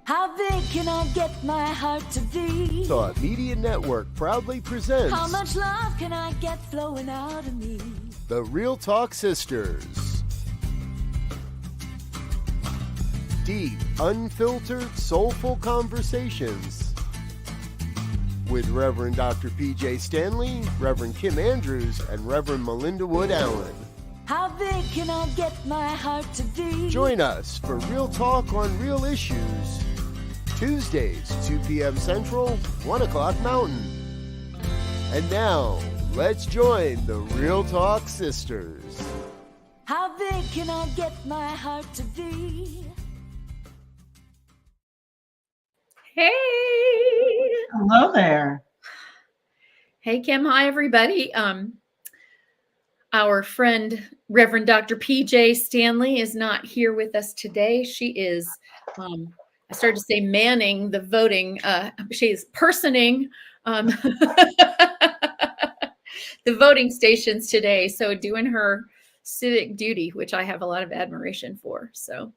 How big can I get my heart to be? Thought Media Network proudly presents How much love can I get flowing out of me? The Real Talk Sisters. Deep, unfiltered, soulful conversations with Reverend Dr. Pjae Stanley, Reverend Kim Andrews, and Reverend Melinda Wood Allen. How big can I get my heart to be? Join us for Real Talk on Real Issues, Tuesdays, 2 p.m. Central, 1 o'clock Mountain. And now, let's join the Real Talk Sisters. How big can I get my heart to be? Hey. Hello there. Hey, Kim. Hi, everybody. Our friend, Reverend Dr. Pjae Stanley, is not here with us today. She is, I started to say manning the voting. She is personing the voting stations today. So doing her civic duty, which I have a lot of admiration for. So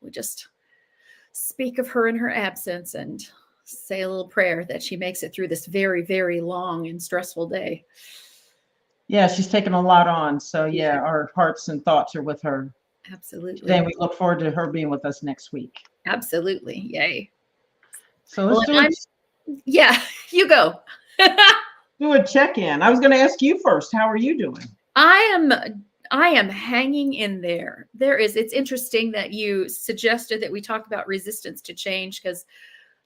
we'll just speak of her in her absence and say a little prayer that she makes it through this very, very long and stressful day. Yeah, she's taken a lot on. So yeah, our hearts and thoughts are with her. Absolutely. And we look forward to her being with us next week. Absolutely. Yay. So let's yeah, you go. do a check-in. I was going to ask you first. How are you doing? I am hanging in there. It's interesting that you suggested that we talk about resistance to change, because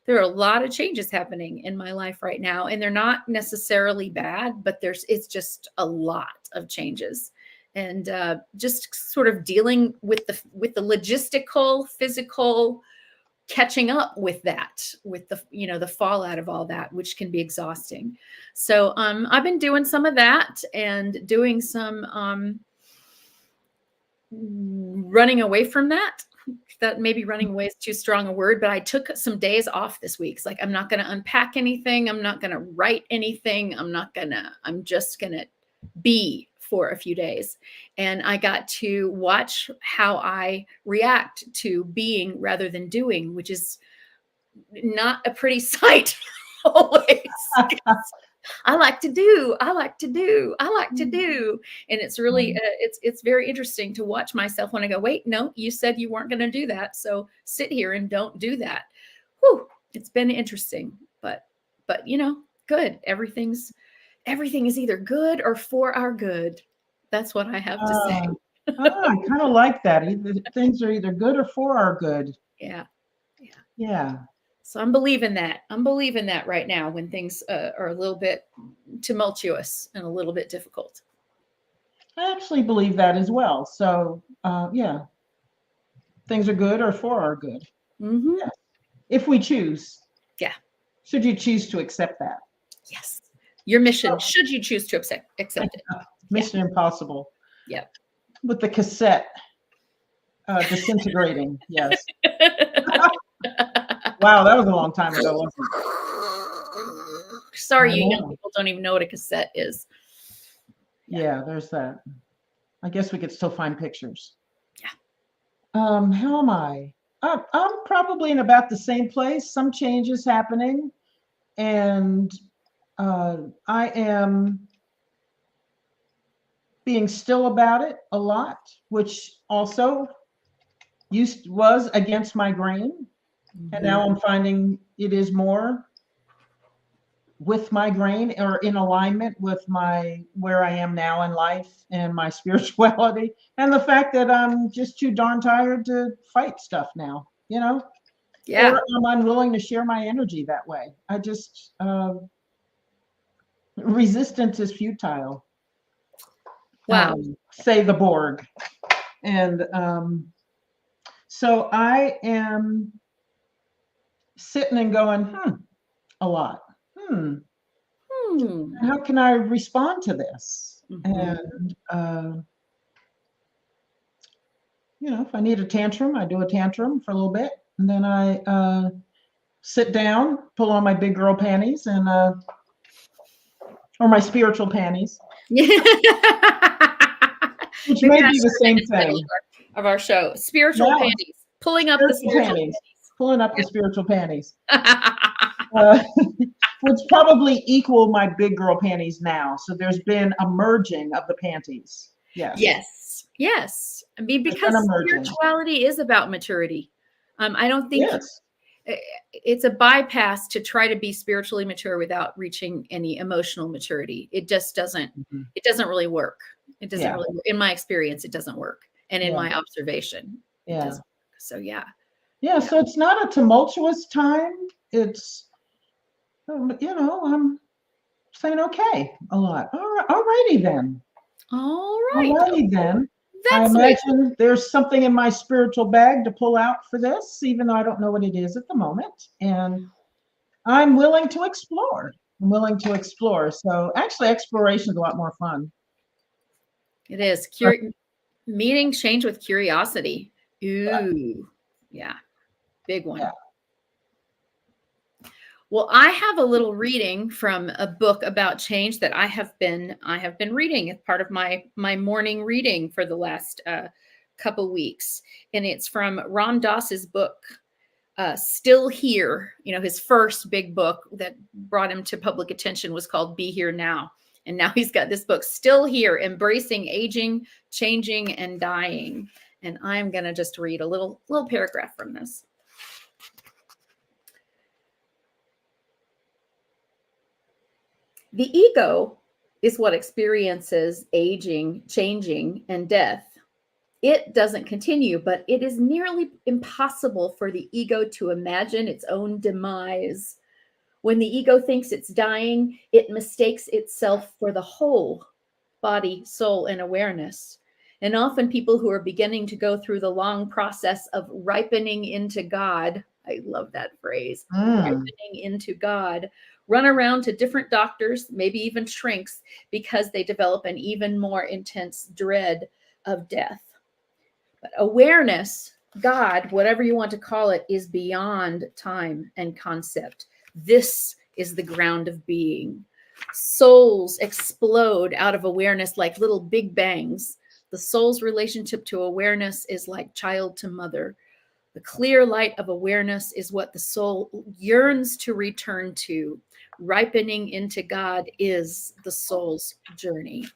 there are a lot of changes happening in my life right now, and they're not necessarily bad, but it's just a lot of changes, and just sort of dealing with the logistical, physical, catching up with that, with the fallout of all that, which can be exhausting. So I've been doing some of that and doing some running away from that. That maybe running away is too strong a word, but I took some days off this week. It's like, I'm not going to unpack anything. I'm not going to write anything. I'm just going to be for a few days. And I got to watch how I react to being rather than doing, which is not a pretty sight always. I like to do. And it's really, it's very interesting to watch myself when I go, wait, no, you said you weren't going to do that. So sit here and don't do that. Whew, it's been interesting, but good. Everything is either good or for our good. That's what I have to say. I kind of like that. Things are either good or for our good. Yeah. So I'm believing that. Right now when things are a little bit tumultuous and a little bit difficult. I actually believe that as well. So yeah, things are good or for our good. Mm-hmm. Yeah. If we choose. Yeah. Should you choose to accept that? Yes. Your mission, should you choose to accept it. Mission Impossible. Yeah. With the cassette disintegrating. Yes. Wow, that was a long time ago, wasn't it? Sorry, you young people don't even know what a cassette is. Yeah, there's that. I guess we could still find pictures. Yeah. How am I? I'm probably in about the same place. Some changes happening, and I am being still about it a lot, which also was against my grain. And now I'm finding it is more with my grain or in alignment with where I am now in life and my spirituality, and the fact that I'm just too darn tired to fight stuff now, Yeah. Or I'm unwilling to share my energy that way. I just, resistance is futile. Wow. Say the Borg. And so I am sitting and going, a lot. How can I respond to this? And, if I need a tantrum, I do a tantrum for a little bit. And then I sit down, pull on my big girl panties and, or my spiritual panties. Which may be the same thing. Of our show, spiritual panties, pulling up the spiritual panties. pulling up the spiritual panties, which probably equal my big girl panties now. So there's been a merging of the panties. Yes. Yes. Yes. I mean, There's because been a merging. spirituality is about maturity. I don't think Yes. it's a bypass to try to be spiritually mature without reaching any emotional maturity. It just doesn't, Mhm. it doesn't really work. It doesn't Yeah. really, in my experience, it doesn't work. And in Yeah. my observation, it Yeah. doesn't work. So yeah. Yeah. So it's not a tumultuous time. It's, I'm saying okay a lot. All righty then. All All right. righty then. I That's imagine there's something in my spiritual bag to pull out for this, even though I don't know what it is at the moment. And I'm willing to explore. I'm willing to explore. So actually, exploration is a lot more fun. it is. Meeting change with curiosity. Ooh. Yeah. Big one. Yeah. Well, I have a little reading from a book about change that I have been reading as part of my morning reading for the last couple weeks, and it's from Ram Dass's book, Still Here. You know, his first big book that brought him to public attention was called Be Here Now, and now he's got this book, Still Here: Embracing Aging, Changing, and Dying. And I'm going to just read a little paragraph from this. The ego is what experiences aging, changing, and death. It doesn't continue, but it is nearly impossible for the ego to imagine its own demise. When the ego thinks it's dying, it mistakes itself for the whole body, soul, and awareness. And often people who are beginning to go through the long process of ripening into God, I love that phrase, ripening into God, run around to different doctors, maybe even shrinks, because they develop an even more intense dread of death. But awareness, God, whatever you want to call it, is beyond time and concept. This is the ground of being. Souls explode out of awareness like little big bangs. The soul's relationship to awareness is like child to mother. The clear light of awareness is what the soul yearns to return to. Ripening into God is the soul's journey.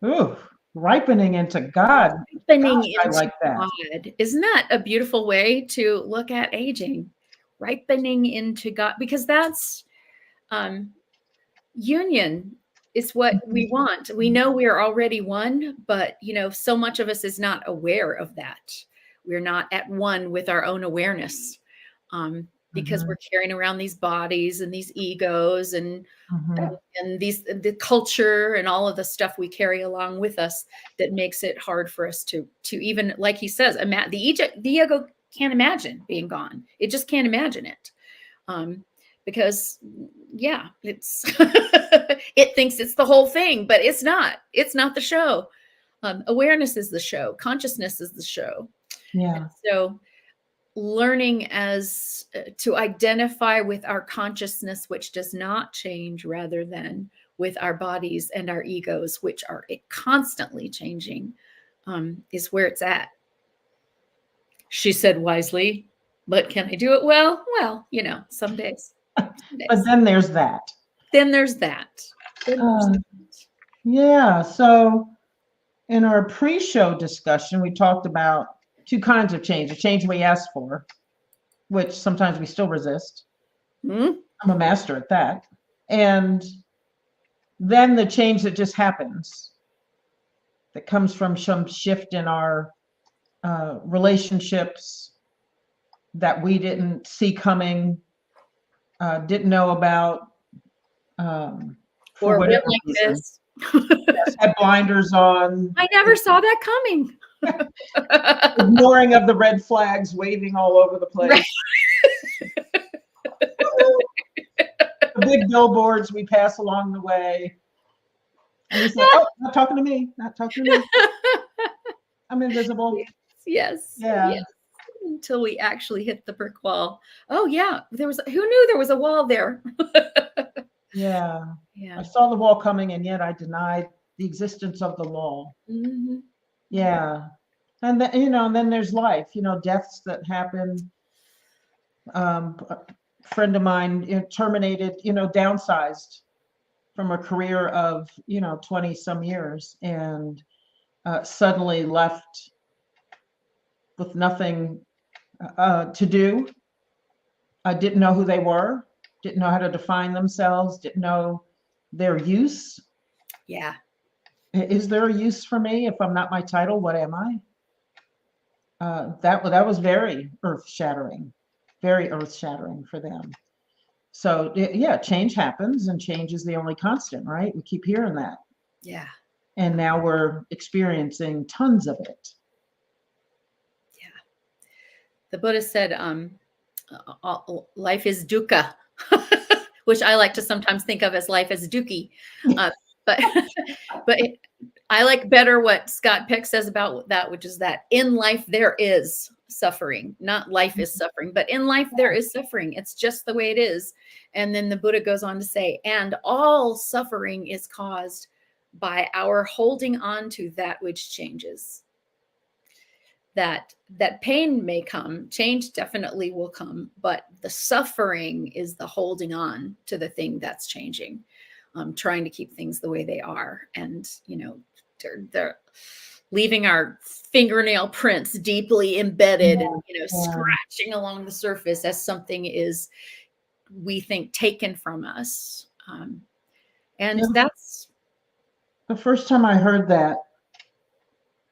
Ooh, ripening into God. Ripening Gosh, I into like that. God. Isn't that a beautiful way to look at aging? Ripening into God, because that's union is what we want. We know we are already one, but so much of us is not aware of that. We're not at one with our own awareness, because we're carrying around these bodies and these egos and the culture and all of the stuff we carry along with us that makes it hard for us to even, like he says, the ego can't imagine being gone. It just can't imagine it. Because it's it thinks it's the whole thing, but it's not the show. Awareness is the show. Consciousness is the show. Yeah. And so learning to identify with our consciousness, which does not change, rather than with our bodies and our egos, which are constantly changing, is where it's at. She said wisely, but can I do it well? Well, some days. But then there's that. Yeah. So in our pre-show discussion, we talked about two kinds of change: a change we ask for, which sometimes we still resist. I'm a master at that. And then the change that just happens, that comes from some shift in our relationships that we didn't see coming, didn't know about, for whatever reason. This. Yes, had blinders on. I never saw that coming. Ignoring of the red flags, waving all over the place. The big billboards we pass along the way. And we say, oh, not talking to me, not talking to me. I'm invisible. Yes. Yeah. Yes. Until we actually hit the brick wall. Oh yeah, who knew there was a wall there? Yeah. Yeah. I saw the wall coming, and yet I denied the existence of the wall. Mm-hmm. Yeah. And then, and then there's life, deaths that happen. A friend of mine, terminated, downsized from a career of, 20 some years, and suddenly left with nothing to do. I didn't know who they were, didn't know how to define themselves, didn't know their use. Yeah. Is there a use for me? If I'm not my title, what am I? That was very earth-shattering for them. So yeah, change happens, and change is the only constant, right? We keep hearing that. Yeah. And now we're experiencing tons of it. Yeah. The Buddha said, life is dukkha, which I like to sometimes think of as life as dookie. But I like better what Scott Peck says about that, which is that in life there is suffering, not life is suffering, but in life there is suffering. It's just the way it is. And then the Buddha goes on to say, and all suffering is caused by our holding on to that which changes. That pain may come, change definitely will come, but the suffering is the holding on to the thing that's changing, trying to keep things the way they are. And, they're leaving our fingernail prints deeply embedded and, scratching along the surface as something is, we think, taken from us. That's the first time I heard that,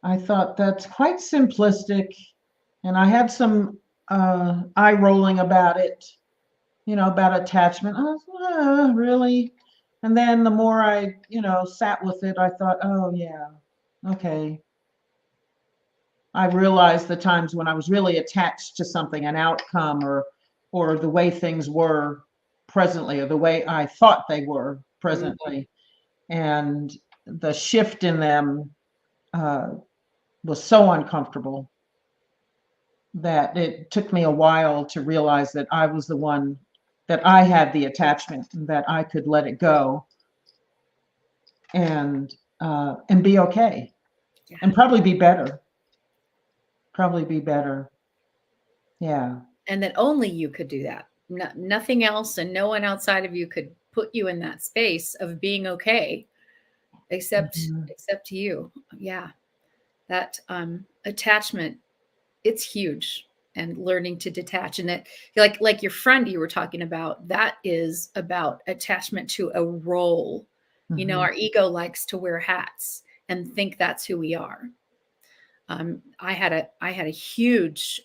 I thought that's quite simplistic, and I had some eye rolling about it, about attachment. I was, really? And then the more I, sat with it, I thought, oh yeah, okay. I realized the times when I was really attached to something, an outcome, or the way things were presently, or the way I thought they were presently, and the shift in them was so uncomfortable that it took me a while to realize that I was the one, that I had the attachment, and that I could let it go and be okay, and probably be better. Yeah. And that only you could do that. Nothing else, and no one outside of you could put you in that space of being okay, except you. Yeah. That attachment, it's huge. And learning to detach, and that, like your friend you were talking about, that is about attachment to a role. Our ego likes to wear hats and think that's who we are. I had a huge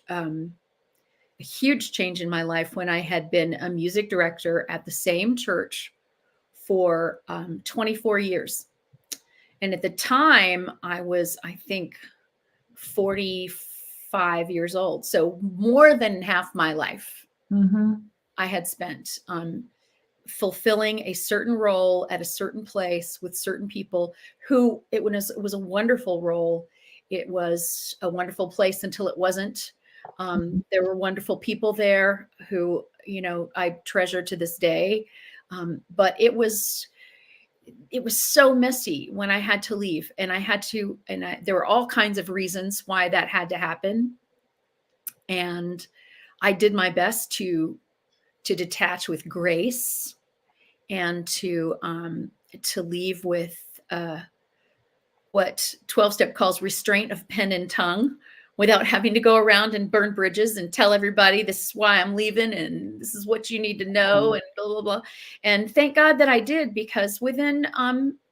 change in my life when I had been a music director at the same church for 24 years. And at the time I was, I think, 45 years old. So more than half my life I had spent fulfilling a certain role at a certain place with certain people who it was a wonderful role. It was a wonderful place until it wasn't. There were wonderful people there who, I treasure to this day. But it was so messy when I had to leave, and there were all kinds of reasons why that had to happen. And I did my best to detach with grace, and to leave with what 12-step calls restraint of pen and tongue, without having to go around and burn bridges and tell everybody this is why I'm leaving and this is what you need to know and blah, blah, blah. And thank God that I did, because within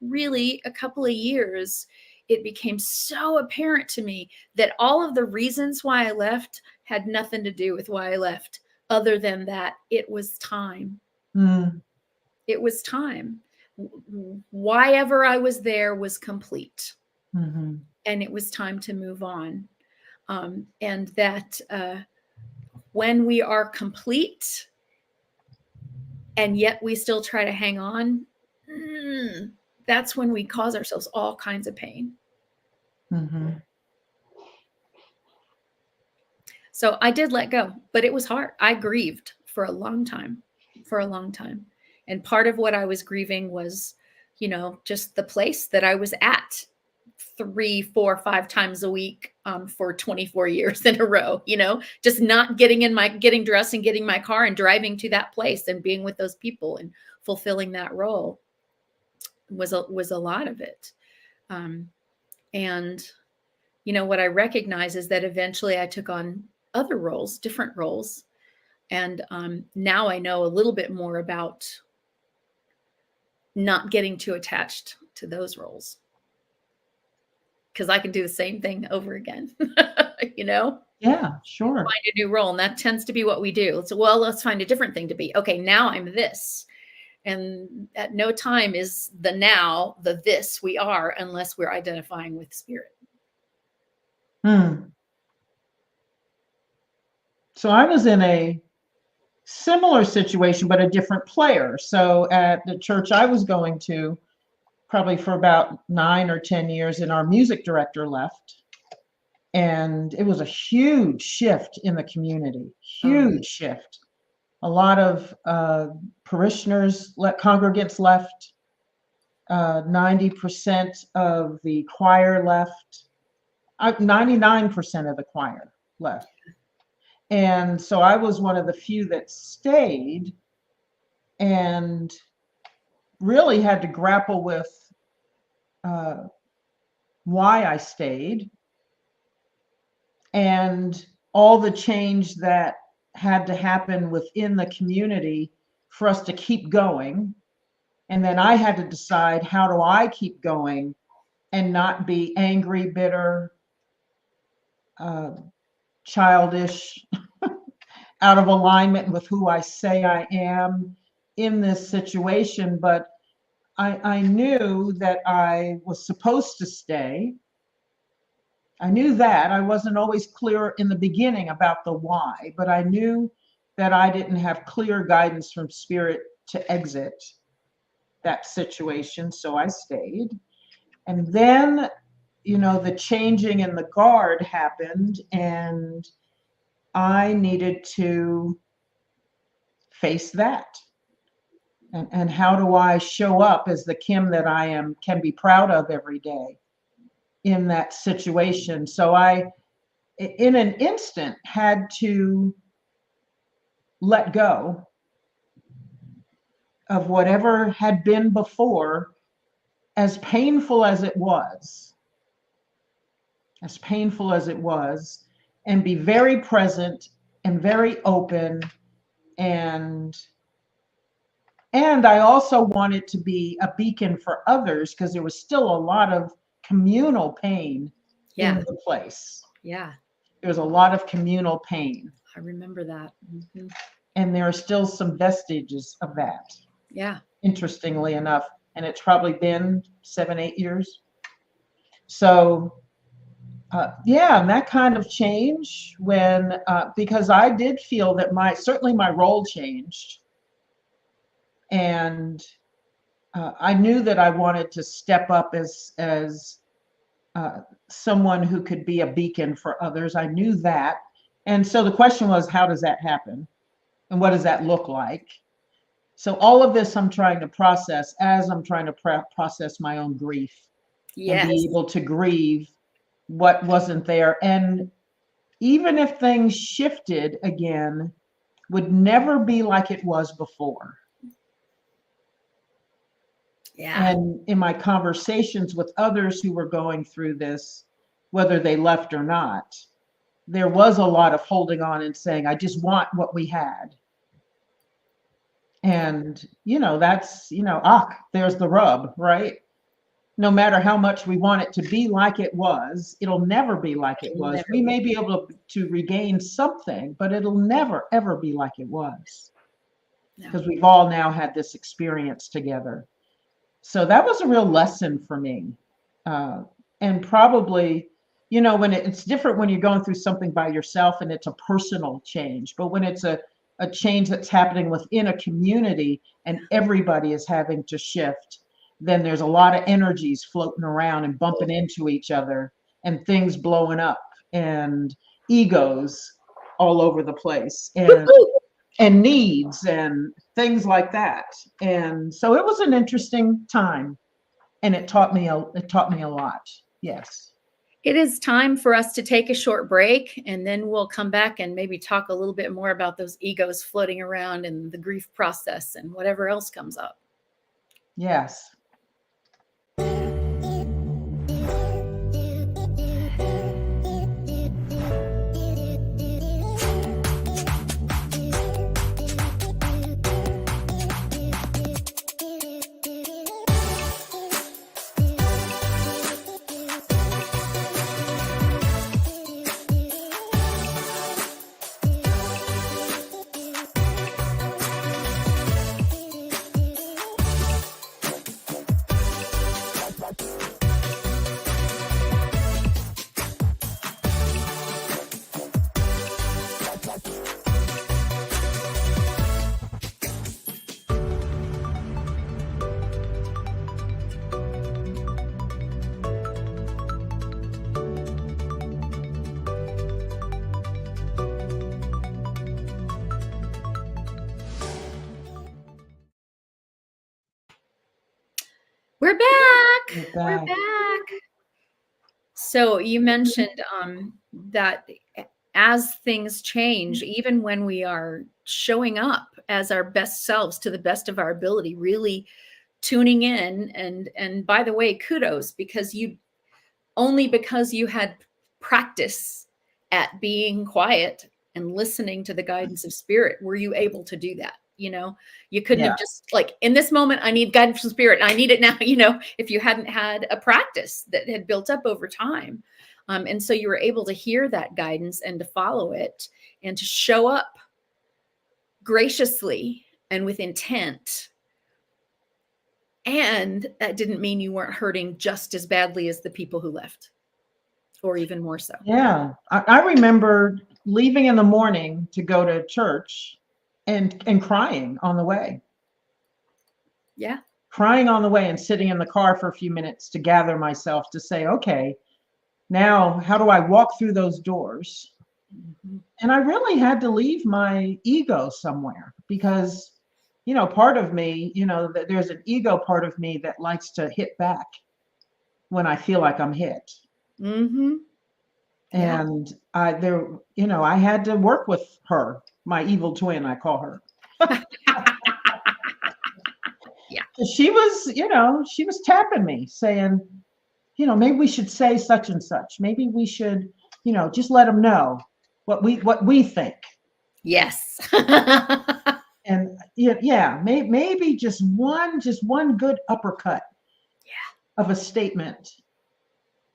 really a couple of years, it became so apparent to me that all of the reasons why I left had nothing to do with why I left, other than that it was time. It was time. Why ever I was there was complete. And it was time to move on. And that when we are complete and yet we still try to hang on, that's when we cause ourselves all kinds of pain. So I did let go, but it was hard. I grieved for a long time. And part of what I was grieving was, just the place that I was at 3, 4, 5 times a week for 24 years in a row, just not getting dressed and getting my car and driving to that place and being with those people and fulfilling that role was a lot of it. And what I recognize is that eventually I took on other roles, different roles. And now I know a little bit more about not getting too attached to those roles, because I can do the same thing over again, Yeah, sure. Find a new role. And that tends to be what we do. So, let's find a different thing to be. Okay, now I'm this. And at no time is the now the this we are, unless we're identifying with spirit. So I was in a similar situation, but a different player. So at the church I was going to, probably for about 9 or 10 years, and our music director left. And it was a huge shift in the community, huge shift. A lot of parishioners, congregants left. 90% of the choir left. 99% of the choir left. And so I was one of the few that stayed and really had to grapple with why I stayed and all the change that had to happen within the community for us to keep going. And then I had to decide, how do I keep going and not be angry, bitter, childish, out of alignment with who I say I am in this situation. But I knew that I was supposed to stay. I knew that. I wasn't always clear in the beginning about the why, but I knew that I didn't have clear guidance from spirit to exit that situation. So I stayed. And then, the changing in the guard happened, and I needed to face that. And how do I show up as the Kim that I can be proud of every day in that situation? So I, in an instant, had to let go of whatever had been before, as painful as it was, and be very present and very open. And I also wanted to be a beacon for others, because there was still a lot of communal pain in the place. Yeah. There was a lot of communal pain. I remember that. Mm-hmm. And there are still some vestiges of that. Yeah. Interestingly enough. And it's probably been 7, 8 years. So, and that kind of change when, because I did feel that certainly my role changed. And I knew that I wanted to step up as someone who could be a beacon for others. I knew that. And so the question was, how does that happen? And what does that look like? So all of this I'm trying to process as I'm trying to process my own grief. Yes. And be able to grieve what wasn't there. And even if things shifted again, would never be like it was before. Yeah. And in my conversations with others who were going through this, whether they left or not, there was a lot of holding on and saying, I just want what we had. And, that's, there's the rub, right? No matter how much we want it to be like it was, it'll never be like it was. We may be able to regain something, but it'll never, ever be like it was. Because we've all now had this experience together. So that was a real lesson for me. And probably, when it's different when you're going through something by yourself and it's a personal change. But when it's a change that's happening within a community and everybody is having to shift, then there's a lot of energies floating around and bumping into each other and things blowing up and egos all over the place and needs and things like that. And so it was an interesting time, and it taught me a lot, Yes. It is time for us to take a short break, and then we'll come back and maybe talk a little bit more about those egos floating around and the grief process and whatever else comes up. Yes. We're back. We're We're back. So you mentioned that as things change, even when we are showing up as our best selves to the best of our ability, really tuning in, and by the way, kudos, because you had practice at being quiet and listening to the guidance of spirit, were you able to do that? You couldn't have just like, in this moment, I need guidance from spirit and I need it now, if you hadn't had a practice that had built up over time. And so you were able to hear that guidance and to follow it and to show up graciously and with intent. And that didn't mean you weren't hurting just as badly as the people who left, or even more so. Yeah. I remember leaving in the morning to go to church and crying on the way. Yeah. Crying on the way and sitting in the car for a few minutes to gather myself to say, okay, now how do I walk through those doors? Mm-hmm. And I really had to leave my ego somewhere because, part of me, there's an ego part of me that likes to hit back when I feel like I'm hit. Mm-hmm. And I had to work with her, my evil twin, I call her. Yeah. She was tapping me saying, maybe we should say such and such. Maybe we should, just let them know what we think. Yes. And maybe just one good uppercut of a statement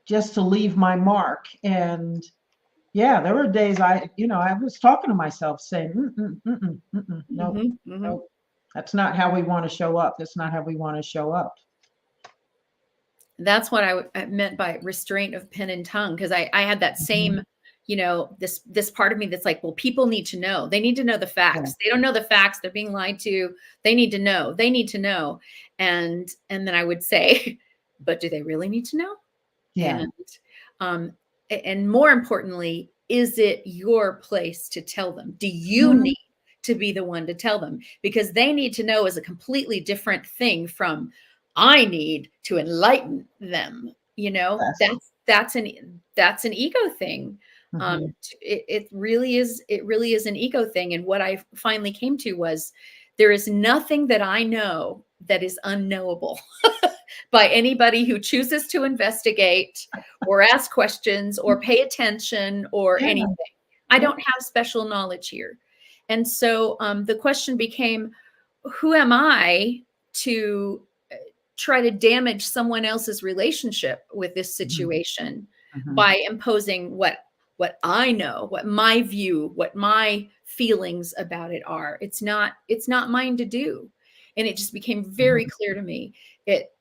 just to leave my mark. And there were days I was talking to myself saying, no, no, that's not how we want to show up. That's not how we want to show up. That's what I meant by restraint of pen and tongue. Cause I had that same, this part of me that's like, well, people need to know. They need to know the facts. Yeah. They don't know the facts. They're being lied to. They need to know. They need to know. And then I would say, but do they really need to know? Yeah. And more importantly, is it your place to tell them? Do you need to be the one to tell them? Because they need to know is a completely different thing from I need to enlighten them. That's an ego thing. Mm-hmm. It really is an ego thing. And what I finally came to was there is nothing that I know that is unknowable by anybody who chooses to investigate or ask questions or pay attention or anything. I don't have special knowledge here. And so the question became, who am I to try to damage someone else's relationship with this situation by imposing what I know, what my view, what my feelings about it are. It's not mine to do. And it just became very clear to me.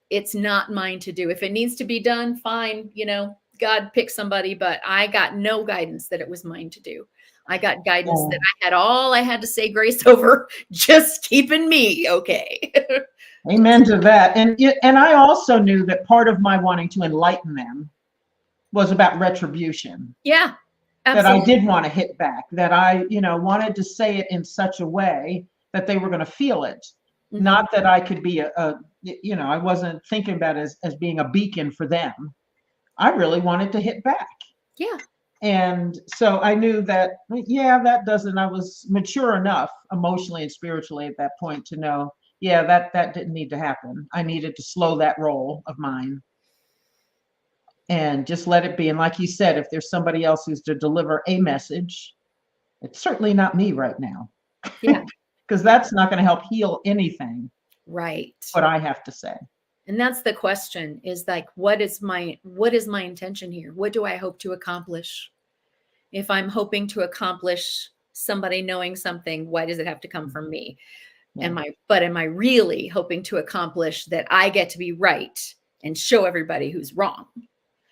It's not mine to do. If it needs to be done, fine, God pick somebody, but I got no guidance that it was mine to do. I got guidance that I had all I had to say grace over, just keeping me okay. Amen to that. And I also knew that part of my wanting to enlighten them was about retribution. Yeah, absolutely. That I did want to hit back, that I, wanted to say it in such a way that they were going to feel it. Mm-hmm. Not that I could be I wasn't thinking about it as being a beacon for them. I really wanted to hit back. Yeah. And so I knew that, yeah, that doesn't, I was mature enough emotionally and spiritually at that point to know, yeah, that didn't need to happen. I needed to slow that roll of mine and just let it be. And like you said, if there's somebody else who's to deliver a message, it's certainly not me right now. Yeah. Because that's not going to help heal anything. Right. What I have to say. And that's the question, is like, what is my intention here? What do I hope to accomplish? If I'm hoping to accomplish somebody knowing something, why does it have to come from me? Yeah. Am I really hoping to accomplish that I get to be right and show everybody who's wrong?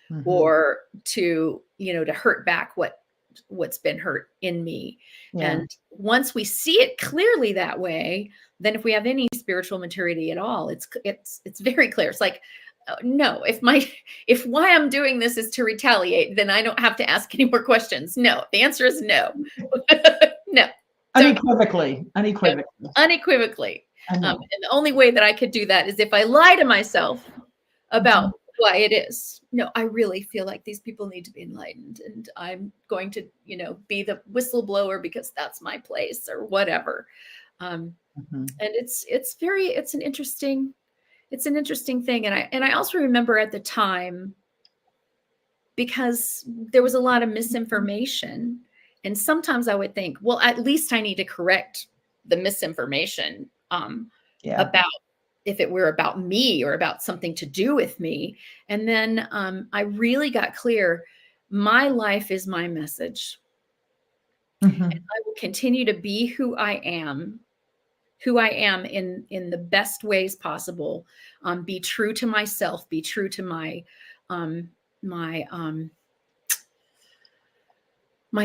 Mhm. Or to, to hurt back what's been hurt in me. Yeah. And once we see it clearly that way, then if we have any spiritual maturity at all, it's very clear. It's like, no, if why I'm doing this is to retaliate, then I don't have to ask any more questions. No, the answer is no. No. Unequivocally. Unequivocally. And the only way that I could do that is if I lie to myself about why it is. No, I really feel like these people need to be enlightened, and I'm going to, be the whistleblower because that's my place or whatever. And it's an interesting thing. And I also remember at the time, because there was a lot of misinformation, and sometimes I would think, well, at least I need to correct the misinformation about, if it were about me or about something to do with me. And then I really got clear, my life is my message. And I will continue to be who I am in the best ways possible. Be true to myself, be true to my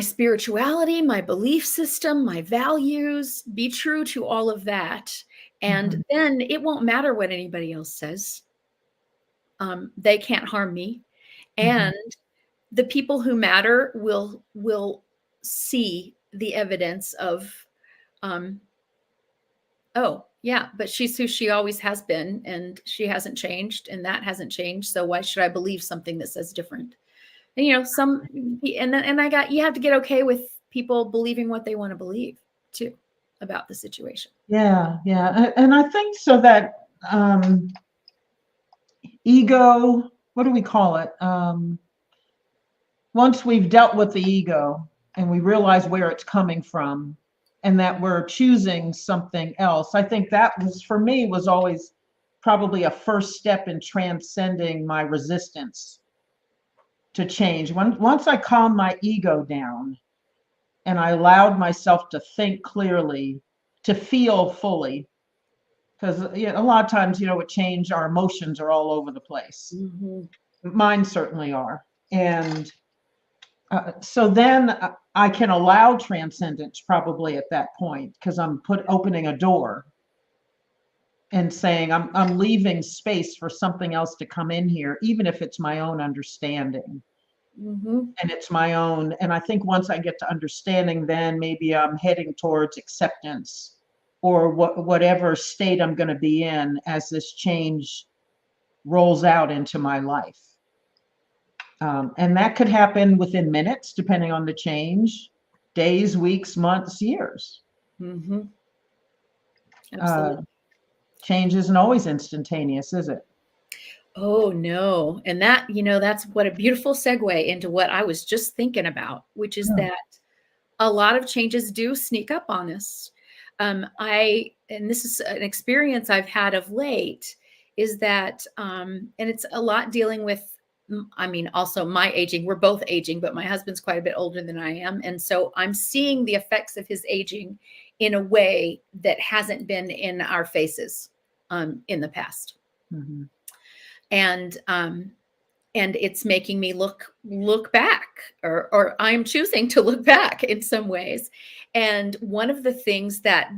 spirituality, my belief system, my values, be true to all of that. And then it won't matter what anybody else says. They can't harm me. And the people who matter will see the evidence of, oh yeah, but she's who she always has been, and she hasn't changed, and that hasn't changed. So why should I believe something that says different? And, you have to get okay with people believing what they want to believe too about the situation. Yeah. And I think so that ego, what do we call it? Once we've dealt with the ego and we realize where it's coming from and that we're choosing something else, I think that was, for me, was always probably a first step in transcending my resistance to change. Once I calmed my ego down and I allowed myself to think clearly, to feel fully, because a lot of times, with change, our emotions are all over the place. Mine certainly are. And so then I can allow transcendence probably at that point, because I'm opening a door and saying I'm leaving space for something else to come in here, even if it's my own understanding. And it's my own. And I think once I get to understanding, then maybe I'm heading towards acceptance, or whatever state I'm going to be in as this change rolls out into my life. And that could happen within minutes, depending on the change, days, weeks, months, years. Absolutely. Change isn't always instantaneous, is it? Oh, no. And that, that's what a beautiful segue into what I was just thinking about, which is that a lot of changes do sneak up on us. And this is an experience I've had of late, is that, and it's a lot dealing with, also my aging. We're both aging, but my husband's quite a bit older than I am. And so I'm seeing the effects of his aging in a way that hasn't been in our faces in the past. And it's making me look back, or I'm choosing to look back in some ways. And one of the things that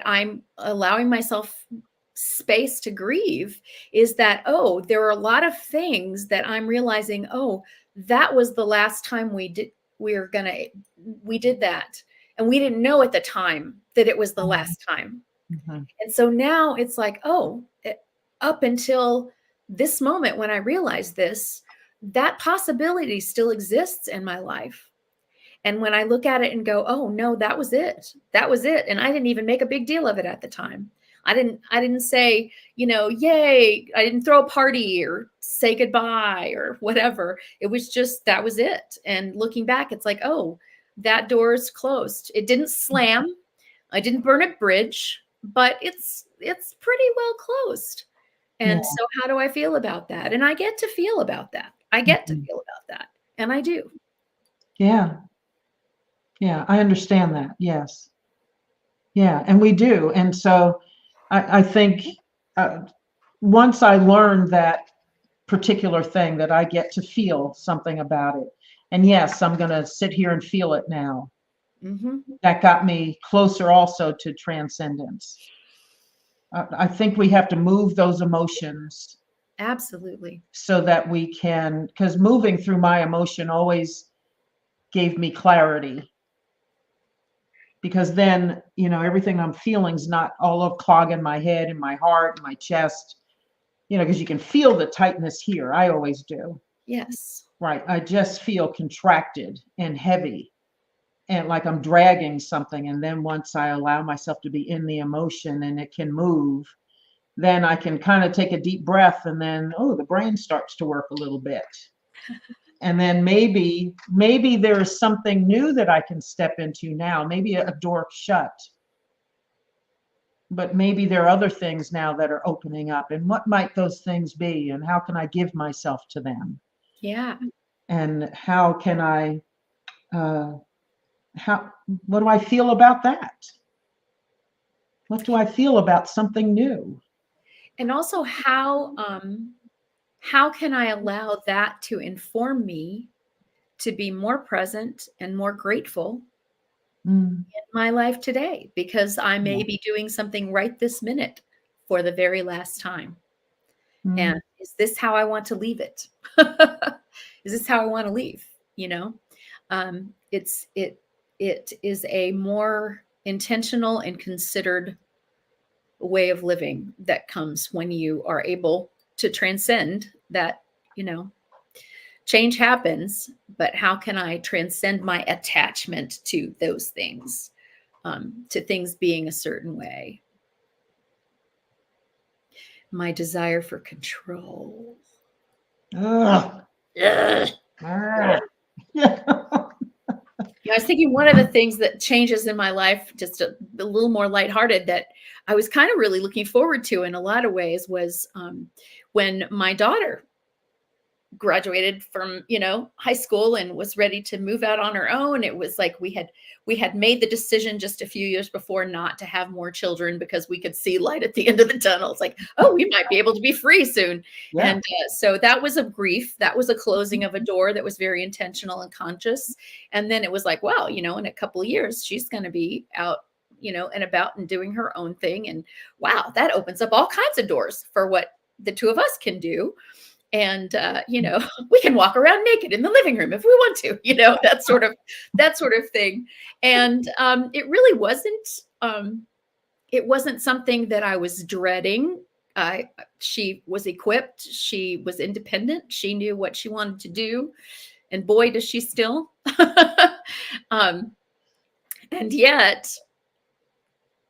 I'm allowing myself space to grieve is that, there are a lot of things that I'm realizing, that was the last time we did that. And we didn't know at the time that it was the last time. And so now it's like, up until this moment when I realized this, that possibility still exists in my life. And when I look at it and go, oh no, that was it. That was it. And I didn't even make a big deal of it at the time. I didn't say, yay. I didn't throw a party or say goodbye or whatever. It was just, that was it. And looking back, it's like, oh, that door is closed. It didn't slam. I didn't burn a bridge, but it's pretty well closed. And so how do I feel about that? And I get to feel about that. I get to feel about that. And I do. Yeah. Yeah, I understand that. Yes. Yeah, and we do. And so I think once I learned that particular thing, that I get to feel something about it. And yes, I'm going to sit here and feel it now. Mm-hmm. That got me closer also to transcendence. I think we have to move those emotions. Absolutely. So that we can, because moving through my emotion always gave me clarity. Because then, everything I'm feeling is not all of clogging my head and my heart and my chest, because you can feel the tightness here. I always do. Yes. Right. I just feel contracted and heavy and like I'm dragging something. And then once I allow myself to be in the emotion and it can move, then I can kind of take a deep breath and then, the brain starts to work a little bit. And then maybe there is something new that I can step into now, maybe a door shut. But maybe there are other things now that are opening up. And what might those things be? And how can I give myself to them? Yeah. And how can I, what do I feel about that? What do I feel about something new? And also how can I allow that to inform me to be more present and more grateful in my life today? Because I may be doing something right this minute for the very last time. And is this how I want to leave it? Is this how I want to leave? It is a more intentional and considered way of living that comes when you are able to transcend that. Change happens, but how can I transcend my attachment to those things, to things being a certain way? My desire for control. Ugh. I was thinking one of the things that changes in my life, just a little more lighthearted, that I was kind of really looking forward to in a lot of ways was when my daughter graduated from high school and was ready to move out on her own. It was like we had made the decision just a few years before not to have more children because we could see light at the end of the tunnel. It's like, we might be able to be free soon. Yeah. And so that was a grief. That was a closing of a door that was very intentional and conscious. And then it was like, wow, in a couple of years, she's going to be out, and about and doing her own thing. And wow, that opens up all kinds of doors for what the two of us can do. And, we can walk around naked in the living room if we want to, that sort of thing. And it really wasn't something that I was dreading. She was equipped. She was independent. She knew what she wanted to do. And boy, does she still. And yet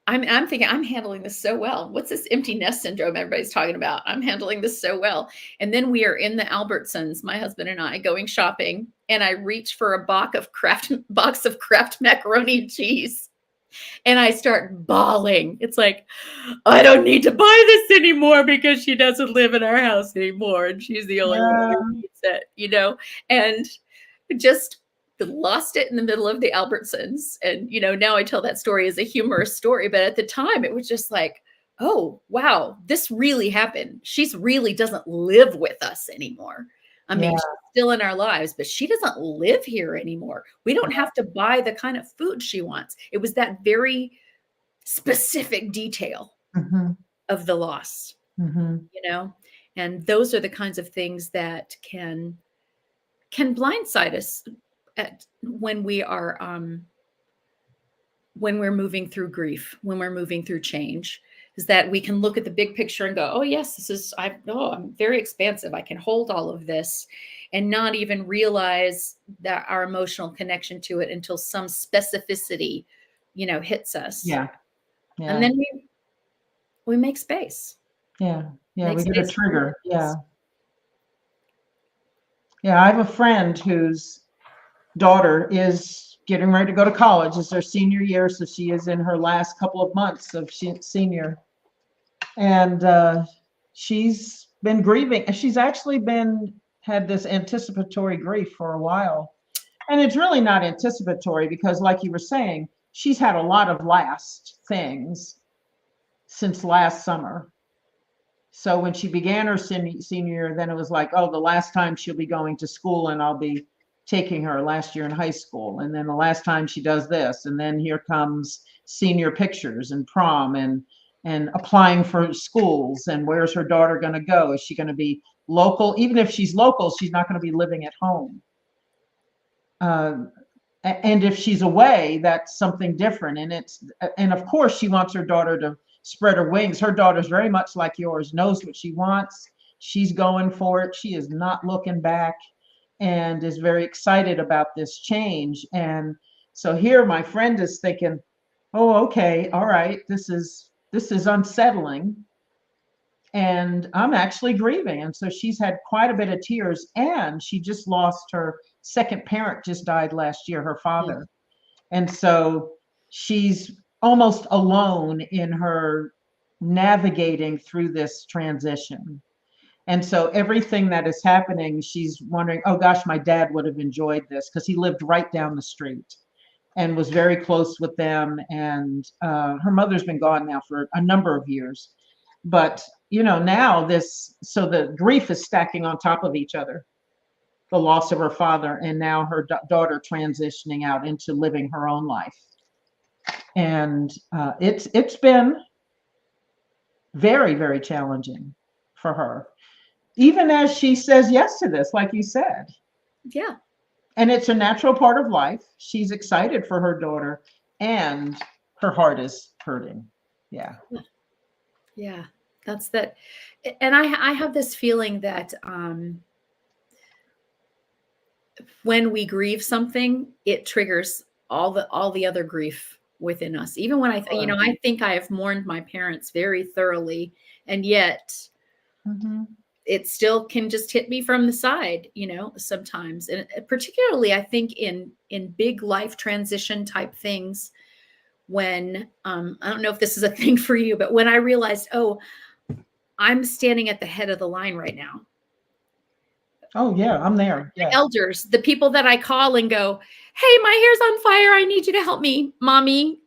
I'm thinking I'm handling this so well. What's this empty nest syndrome everybody's talking about? I'm handling this so well. And then we are in the Albertsons, my husband and I, going shopping, and I reach for a box of Kraft macaroni and cheese, and I start bawling. It's like, I don't need to buy this anymore because she doesn't live in our house anymore, and she's the only one who needs it, and just lost it in the middle of the Albertsons. And, now I tell that story as a humorous story, but at the time it was just like, oh, wow, this really happened. She's really doesn't live with us anymore. I mean, she's still in our lives, but she doesn't live here anymore. We don't have to buy the kind of food she wants. It was that very specific detail of the loss, and those are the kinds of things that can blindside us when we are when we're moving through grief, when we're moving through change, is that we can look at the big picture and go, oh yes, I'm very expansive. I can hold all of this. and not even realize that our emotional connection to it until some specificity, hits us. Yeah. Yeah. And then we make space. Yeah. Yeah. Make We get a space for trigger. things. Yeah. Yeah. I have a friend whose daughter is getting ready to go to college. It's her senior year. So she is in her last couple of months of senior. And she's been grieving. She's actually had this anticipatory grief for a while. And it's really not anticipatory because, like you were saying, she's had a lot of last things since last summer. So when she began her senior year, then it was like, oh, the last time she'll be going to school and I'll be taking her last year in high school. And then the last time she does this. And then here comes senior pictures and prom and applying for schools. And where's her daughter going to go? Is she going to be local? Even if she's local, she's not going to be living at home. And if she's away, that's something different. And of course she wants her daughter to spread her wings. Her daughter's very much like yours, knows what she wants. She's going for it. She is not looking back and is very excited about this change. And so here my friend is thinking, oh, okay, all right, this is unsettling. And I'm actually grieving. And so she's had quite a bit of tears, and she just lost her second parent, just died last year, her father. And so she's almost alone in her navigating through this transition. And so everything that is happening, she's wondering, oh gosh, my dad would have enjoyed this, because he lived right down the street and was very close with them. And her mother's been gone now for a number of years. But, now so the grief is stacking on top of each other. The loss of her father, and now her daughter transitioning out into living her own life. And it's been very, very challenging for her, even as she says yes to this, like you said. Yeah. And it's a natural part of life. She's excited for her daughter, and her heart is hurting. Yeah. Yeah. That's that. And I have this feeling that when we grieve something, it triggers all the other grief within us. Even when I think I have mourned my parents very thoroughly, and yet it still can just hit me from the side, sometimes. And particularly, I think in big life transition type things, when I don't know if this is a thing for you, but when I realized, oh, I'm standing at the head of the line right now. Oh yeah, I'm there. Yeah. The elders, the people that I call and go, hey, my hair's on fire. I need you to help me, mommy,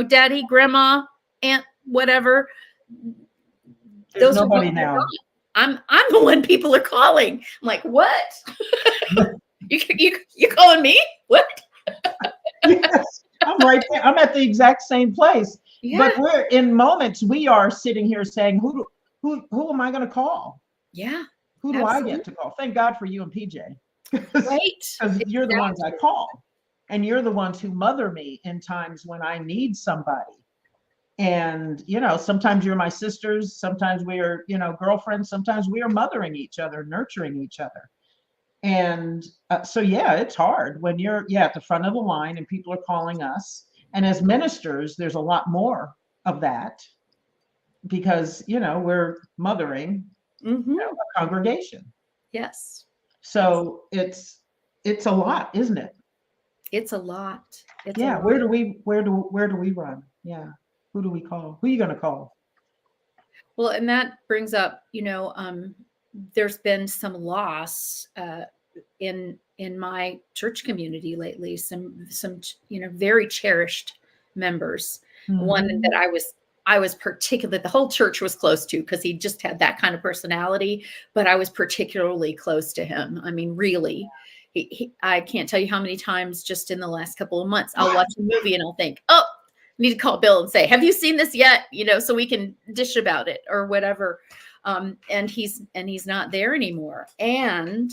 daddy, grandma, aunt, whatever. There's nobody now. I'm the one people are calling. I'm like, what? you calling me? What? Yes, I'm right there. I'm at the exact same place. Yeah. But we're in moments, we are sitting here saying, who am I going to call? Yeah. Who do I get to call? Thank God for you and Pjae. Right. Because you're the ones I call. And you're the ones who mother me in times when I need somebody. And, sometimes you're my sisters. Sometimes we are, girlfriends. Sometimes we are mothering each other, nurturing each other. And so, yeah, it's hard when you're, at the front of the line and people are calling us. And as ministers, there's a lot more of that because, we're mothering a congregation. Yes. So it's a lot, isn't it? It's a lot. Where do we run? Yeah. Who do we call? Who are you going to call? Well, and that brings up, there's been some loss in my church community lately. Some very cherished members. One that I was particularly, the whole church was close to because he just had that kind of personality, but I was particularly close to him. I mean, really, I can't tell you how many times just in the last couple of months, I'll watch a movie and I'll think, oh, I need to call Bill and say, have you seen this yet? So we can dish about it or whatever. And he's not there anymore. And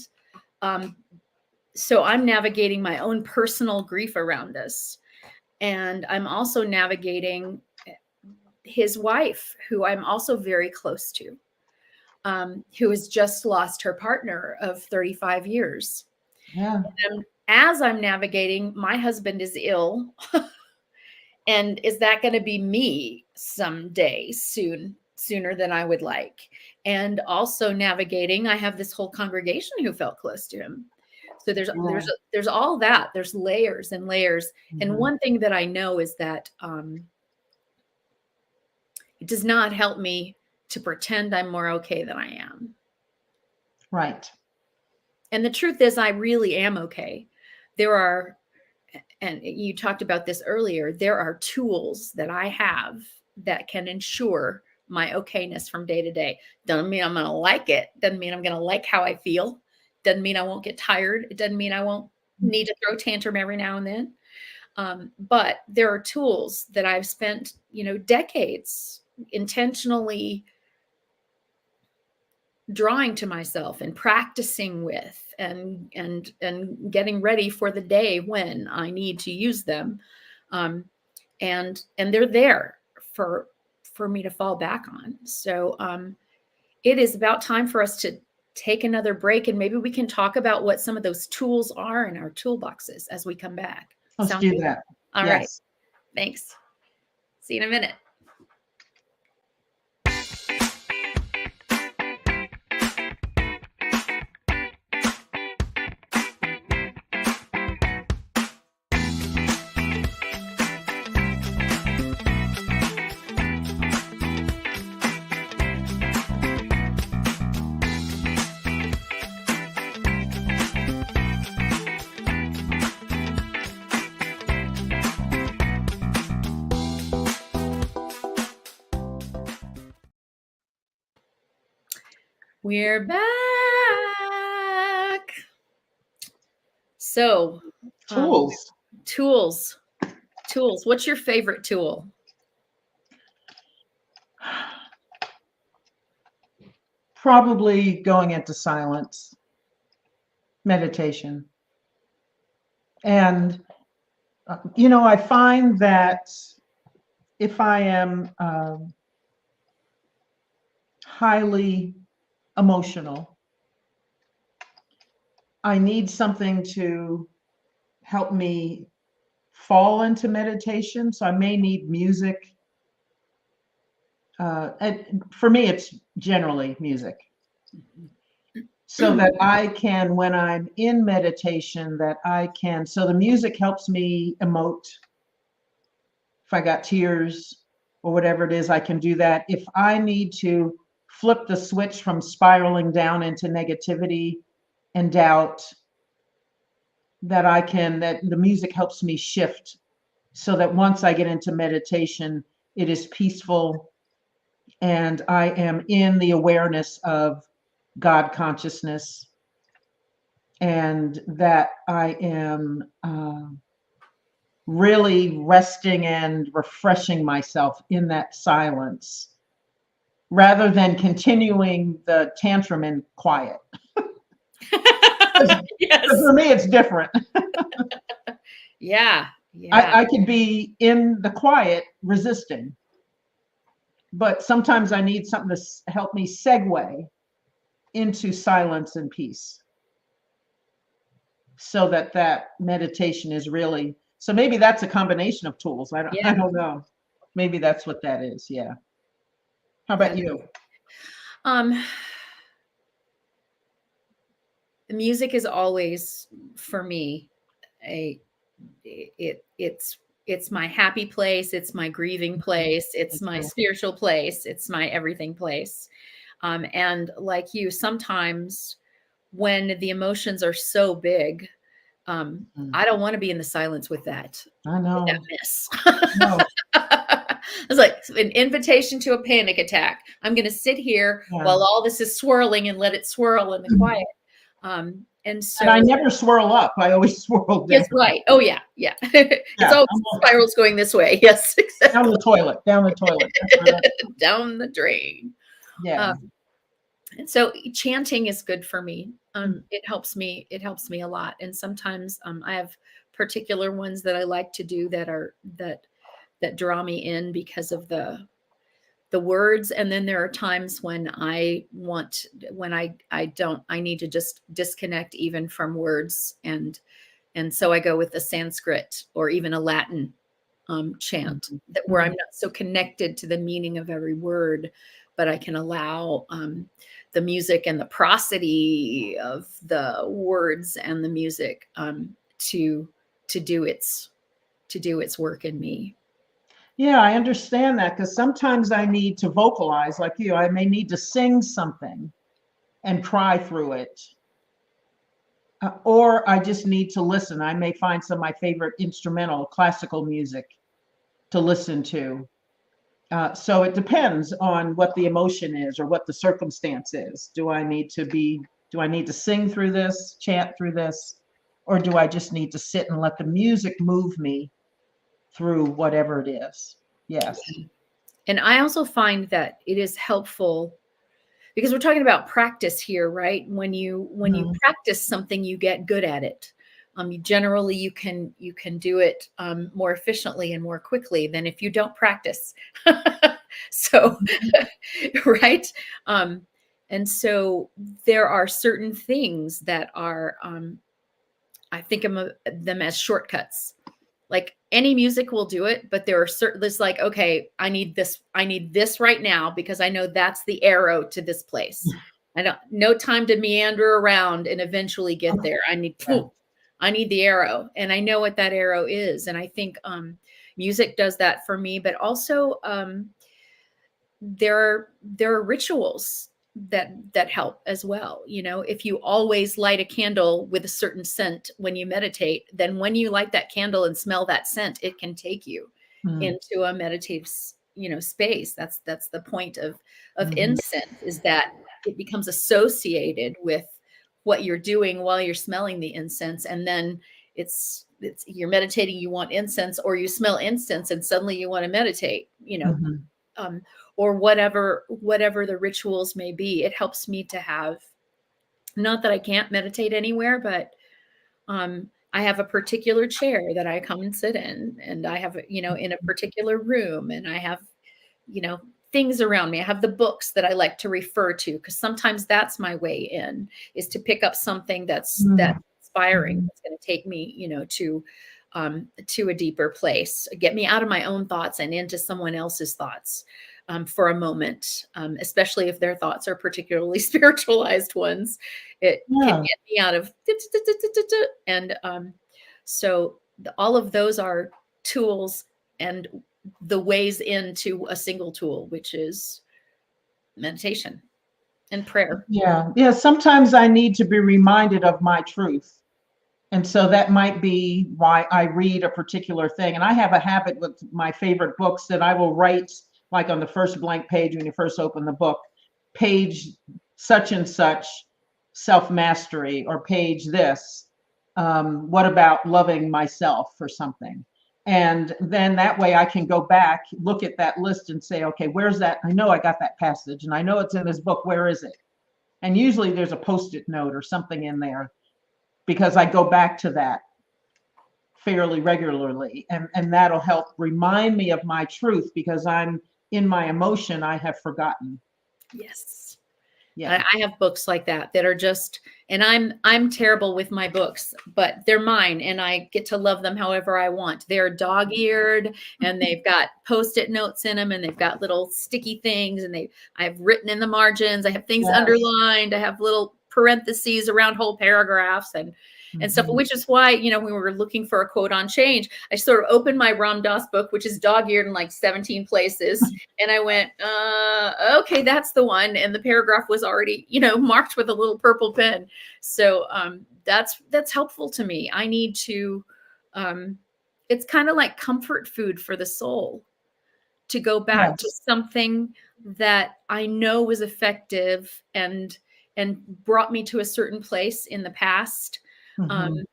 so I'm navigating my own personal grief around this. And I'm also navigating his wife, who I'm also very close to. who has just lost her partner of 35 years. Yeah. And as I'm navigating, my husband is ill. And is that going to be me someday sooner than I would like? And also navigating, I have this whole congregation who felt close to him. So there's all that. There's layers and layers. And one thing that I know is that it does not help me to pretend I'm more okay than I am. Right. And the truth is, I really am okay. There are, and you talked about this earlier, there are tools that I have that can ensure my okayness from day to day. Doesn't mean I'm going to like it. Doesn't mean I'm going to like how I feel. Doesn't mean I won't get tired. It doesn't mean I won't need to throw a tantrum every now and then. But there are tools that I've spent, decades intentionally drawing to myself and practicing with and getting ready for the day when I need to use them. And they're there for me to fall back on. So it is about time for us to take another break, and maybe we can talk about what some of those tools are in our toolboxes as we come back. Let's do that. All right. Thanks. See you in a minute. We're back. So, tools. What's your favorite tool? Probably going into silence, meditation. And, I find that if I am highly emotional, I need something to help me fall into meditation. So I may need music. And for me, it's generally music. So that I can, when I'm in meditation, so the music helps me emote. If I got tears or whatever it is, I can do that. If I need to flip the switch from spiraling down into negativity and doubt, that the music helps me shift so that once I get into meditation, it is peaceful and I am in the awareness of God consciousness, and that I am really resting and refreshing myself in that silence, rather than continuing the tantrum in quiet. Yes. For me, it's different. Yeah. I could be in the quiet resisting, but sometimes I need something to help me segue into silence and peace, so that meditation is really, so maybe that's a combination of tools. I don't know. Maybe that's what that is. Yeah. How about you? The music is always, for me, it's my happy place. It's my grieving place. It's my spiritual place. It's my everything place. And like you, sometimes when the emotions are so big, I don't want to be in the silence with that. I know. That mess. No. It's like an invitation to a panic attack. I'm going to sit here while all this is swirling and let it swirl in the quiet. And I never swirl up. I always swirl down. Yes, right. Oh yeah. It's always spirals going this way. Yes, exactly. Down the toilet. Down the drain. Yeah. And so chanting is good for me. It helps me a lot. And sometimes I have particular ones that I like to do that draw me in because of the the words. And then there are times when I need to just disconnect even from words. And so I go with the Sanskrit or even a Latin chant that where I'm not so connected to the meaning of every word, but I can allow the music and the prosody of the words and the music to do its work in me. Yeah, I understand that, because sometimes I need to vocalize like you. I may need to sing something and cry through it. Or I just need to listen. I may find some of my favorite instrumental classical music to listen to. So it depends on what the emotion is or what the circumstance is. Do I need to sing through this, chant through this, or do I just need to sit and let the music move me through whatever it is? Yes. And I also find that it is helpful because we're talking about practice here, right? When you practice something, you get good at it. Generally, you can do it more efficiently and more quickly than if you don't practice. So, right? And so there are certain things that are, I think of them as shortcuts. Like any music will do it, but there are certain, it's like, okay, I need this right now because I know that's the arrow to this place. No time to meander around and eventually get there. I need the arrow, and I know what that arrow is. And I think music does that for me, but also there are rituals that help as well. You know, if you always light a candle with a certain scent when you meditate, then when you light that candle and smell that scent, it can take you into a meditative, space. That's the point of incense, is that it becomes associated with what you're doing while you're smelling the incense. And then it's you're meditating, you want incense, or you smell incense and suddenly you want to meditate, or whatever the rituals may be. It helps me to have, not that I can't meditate anywhere, but I have a particular chair that I come and sit in, and I have, in a particular room, and I have, things around me. I have the books that I like to refer to, because sometimes that's my way in, is to pick up something that's inspiring, that's going to take me, to a deeper place, get me out of my own thoughts and into someone else's thoughts for a moment, especially if their thoughts are particularly spiritualized ones. It can get me out of, and so all of those are tools and the ways into a single tool, which is meditation and prayer. Yeah. Sometimes I need to be reminded of my truth. And so that might be why I read a particular thing. And I have a habit with my favorite books that I will write, like on the first blank page when you first open the book, page such and such, self-mastery, or page this, what about loving myself, or something. And then that way I can go back, look at that list and say, okay, where's that? I know I got that passage and I know it's in this book. Where is it? And usually there's a Post-it note or something in there, because I go back to that fairly regularly. And that'll help remind me of my truth, because I'm in my emotion, I have forgotten. Yes. Yeah. I have books like that are just, and I'm terrible with my books, but they're mine and I get to love them however I want. They're dog-eared and they've got Post-it notes in them, and they've got little sticky things, and I've written in the margins. I have things underlined. I have little parentheses around whole paragraphs and stuff, which is why, when we were looking for a quote on change, I sort of opened my Ram Dass book, which is dog-eared in like 17 places. And I went, okay, that's the one. And the paragraph was already, marked with a little purple pen. So that's helpful to me. I need to, it's kind of like comfort food for the soul, to go back to something that I know was effective and brought me to a certain place in the past. And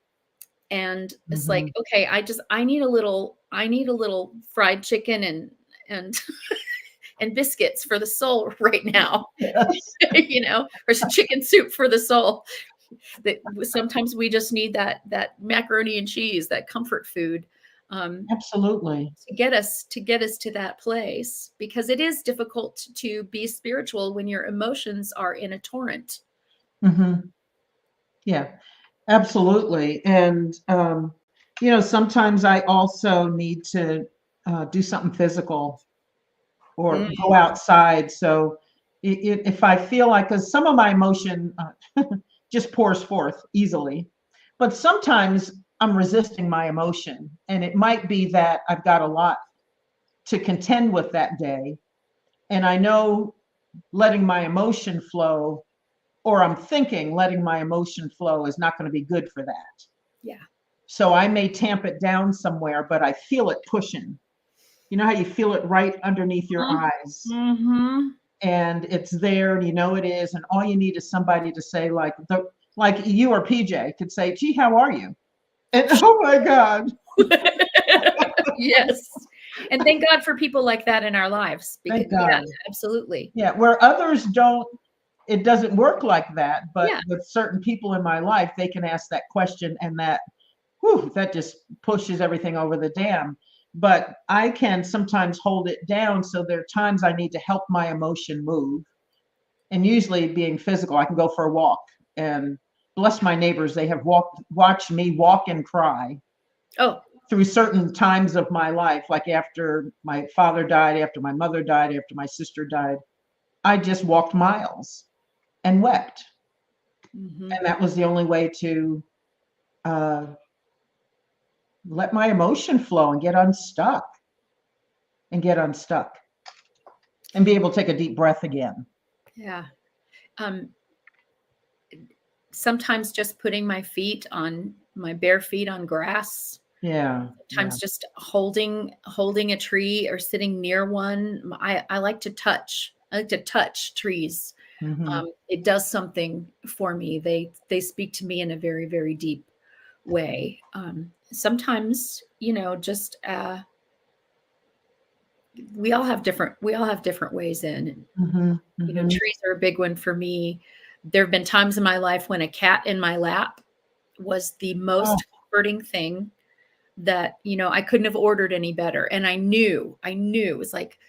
it's like, okay, I need a little fried chicken and and biscuits for the soul right now, or some chicken soup for the soul. That sometimes we just need that macaroni and cheese, that comfort food. Absolutely. to get us to that place, because it is difficult to be spiritual when your emotions are in a torrent. Mm-hmm. Yeah, absolutely. And, sometimes I also need to do something physical or Mm. go outside. So if I feel like, because some of my emotion just pours forth easily, but sometimes I'm resisting my emotion. And it might be that I've got a lot to contend with that day. And I know letting my emotion flow, or I'm thinking letting my emotion flow is not going to be good for that. Yeah. So I may tamp it down somewhere, but I feel it pushing. You know how you feel it right underneath your eyes, Mm-hmm. and it's there, and you know it is, and all you need is somebody to say, like you or Pjae could say, "Gee, how are you?" And oh my God, Yes. And thank God for people like that in our lives. Because, thank God. yeah, absolutely. Yeah, where others don't, it doesn't work like that. But Yeah. with certain people in my life, they can ask that question, and that just pushes everything over the dam. But I can sometimes hold it down. So there are times I need to help my emotion move. And usually being physical, I can go for a walk, and bless my neighbors, they have watched me walk and cry Oh. through certain times of my life, like after my father died, after my mother died, after my sister died. I just walked miles and wept. Mm-hmm. And that was the only way to uh, let my emotion flow and get unstuck and be able to take a deep breath again. Yeah. Um, Sometimes just putting my bare feet on grass. Yeah. Sometimes just holding a tree or sitting near one. I like to touch. I like to touch trees. Mm-hmm. It does something for me. They speak to me in a very, very deep way. Sometimes, just we all have different ways in. Mm-hmm. Mm-hmm. Trees are a big one for me. There have been times in my life when a cat in my lap was the most Oh. comforting thing that, I couldn't have ordered any better. And I knew it was like,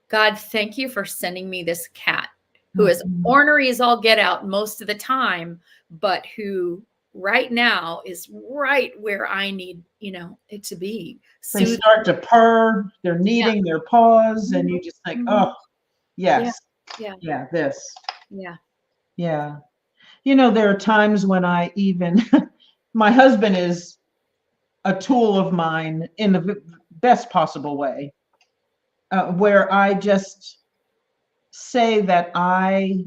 God, thank you for sending me this cat who is Mhm. ornery as all get out most of the time, but who right now is right where I need, it to be. They Soothing. start to purr, they're kneading their paws, and you just think, Mhm. oh, Yeah. yes, Yeah. yeah, this. Yeah. Yeah. There are times when I even, my husband is a tool of mine in the best possible way, where I just say that I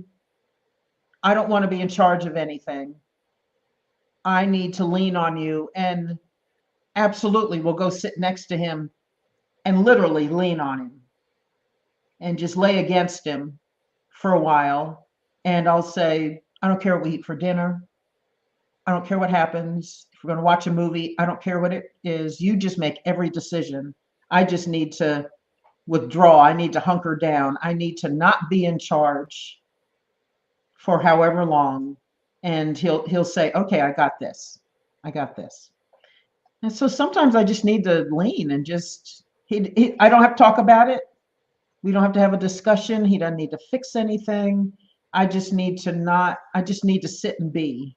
don't want to be in charge of anything. I need to lean on you, and absolutely we'll go sit next to him and literally lean on him and just lay against him for a while. And I'll say, I don't care what we eat for dinner. I don't care what happens. If we're going to watch a movie, I don't care what it is. You just make every decision. I just need to withdraw. I need to hunker down. I need to not be in charge for however long. And he'll say, okay, I got this. I got this. And so sometimes I just need to lean and just, I don't have to talk about it. We don't have to have a discussion. He doesn't need to fix anything. I just need to sit and be.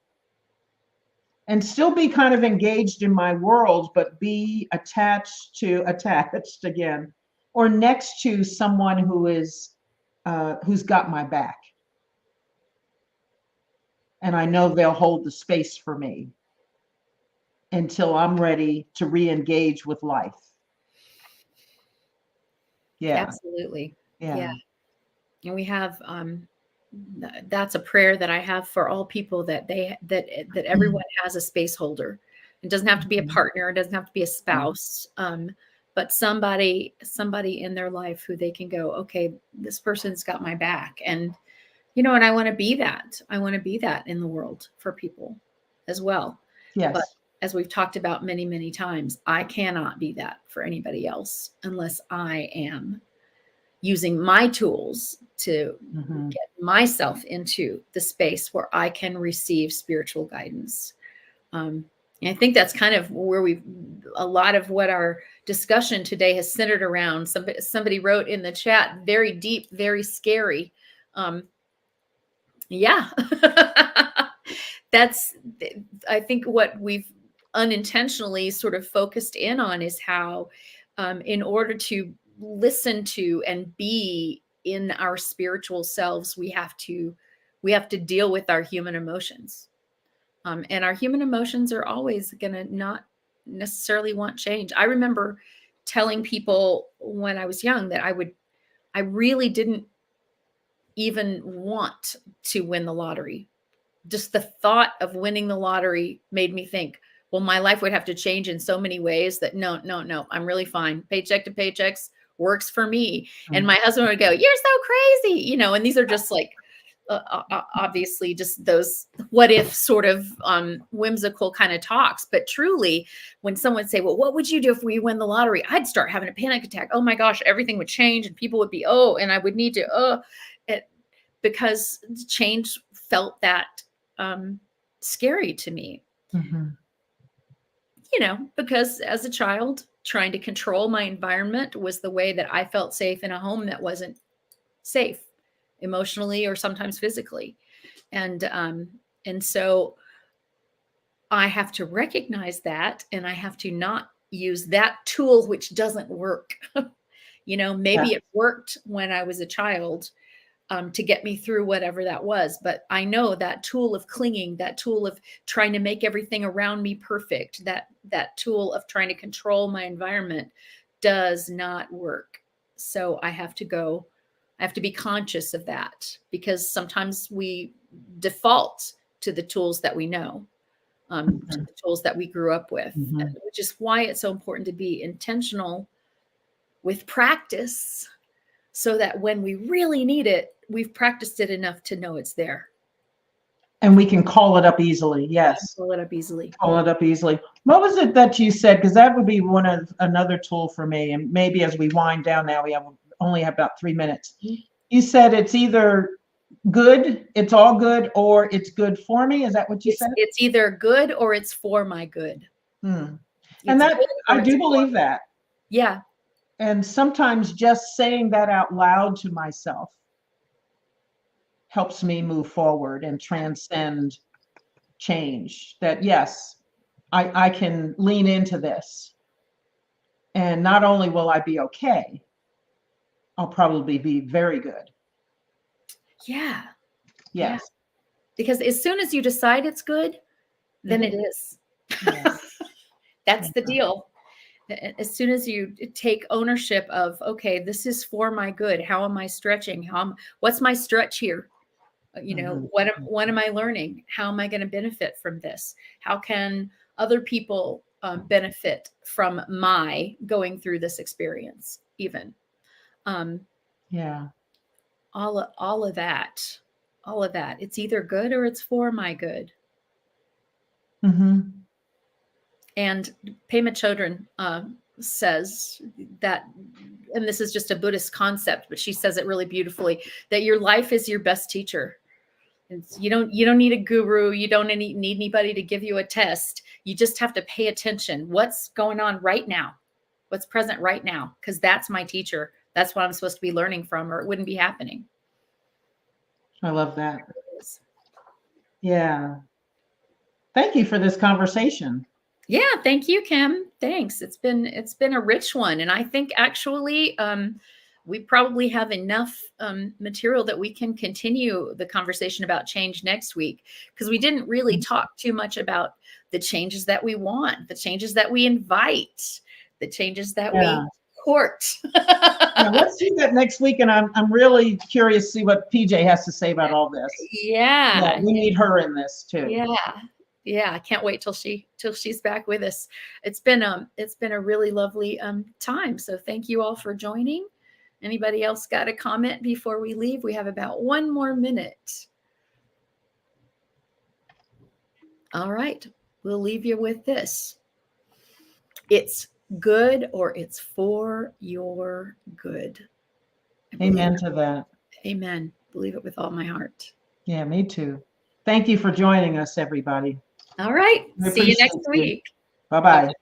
And still be kind of engaged in my world, but be attached again, or next to someone who's got my back. And I know they'll hold the space for me until I'm ready to re-engage with life. Yeah. Absolutely. Yeah. Yeah. And we have that's a prayer that I have for all people, that everyone has a space holder. It doesn't have to be a partner, it doesn't have to be a spouse, but somebody in their life who they can go, okay, this person's got my back. And and I want to be that. I want to be that in the world for people as well. Yes. But as we've talked about many, many times, I cannot be that for anybody else unless I am using my tools to get myself into the space where I can receive spiritual guidance. And And I think that's kind of where a lot of what our discussion today has centered around. Somebody wrote in the chat, very deep, very scary. Yeah. That's, I think what we've unintentionally sort of focused in on is how, in order to listen to and be in our spiritual selves, we have to deal with our human emotions. And our human emotions are always going to not necessarily want change. I remember telling people when I was young that I really didn't even want to win the lottery. Just the thought of winning the lottery made me think, well, my life would have to change in so many ways that no, I'm really fine. Paycheck to paychecks works for me. And my husband would go, you're so crazy, and these are just like, obviously just those what if sort of whimsical kind of talks. But truly, when someone say, well, what would you do if we win the lottery? I'd start having a panic attack. Oh my gosh, everything would change and people would be, and I would need to, because change felt that scary to me. Mm-hmm. Because as a child, trying to control my environment was the way that I felt safe in a home that wasn't safe emotionally or sometimes physically. And so I have to recognize that, and I have to not use that tool, which doesn't work. Maybe it worked when I was a child, to get me through whatever that was. But I know that tool of clinging, that tool of trying to make everything around me perfect, that tool of trying to control my environment does not work. So I have to be conscious of that, because sometimes we default to the tools that we know, to the tools that we grew up with, which is why it's so important to be intentional with practice, so that when we really need it, we've practiced it enough to know it's there. And we can call it up easily. Yes. Call it up easily. Call it up easily. What was it that you said? Because that would be another tool for me. And maybe as we wind down now, we only have about 3 minutes. You said it's either good, it's all good, or it's good for me. Is that what you said? It's either good or it's for my good. And that, I do believe that. Yeah. And sometimes just saying that out loud to myself helps me move forward and transcend change. That yes, I can lean into this. And not only will I be okay, I'll probably be very good. Yeah. Yes. Yeah. Because as soon as you decide it's good, then it is. Yes. That's the deal. As soon as you take ownership of, okay, this is for my good. How am I stretching? What's my stretch here? What am I learning? How am I going to benefit from this? How can other people benefit from my going through this experience even? Yeah. All of that. It's either good or it's for my good. And Pema Chodron says that, and this is just a Buddhist concept, but she says it really beautifully, that your life is your best teacher. You don't need a guru. You don't need anybody to give you a test. You just have to pay attention. What's going on right now? What's present right now? Because that's my teacher. That's what I'm supposed to be learning from, or it wouldn't be happening. I love that. Yeah. Thank you for this conversation. Yeah, thank you, Kim. Thanks. It's been a rich one, and I think actually we probably have enough material that we can continue the conversation about change next week, because we didn't really talk too much about the changes that we want, the changes that we invite, the changes that we court. Let's do that next week, and I'm really curious to see what Pjae has to say about all this. Yeah, we need her in this too. Yeah, I can't wait till she's back with us. It's been a really lovely time. So thank you all for joining. Anybody else got a comment before we leave? We have about 1 more minute. All right, we'll leave you with this. It's good or it's for your good. Amen to that. Amen. Believe it with all my heart. Yeah, me too. Thank you for joining us, everybody. All right. I See you next appreciate you. week. Bye-bye.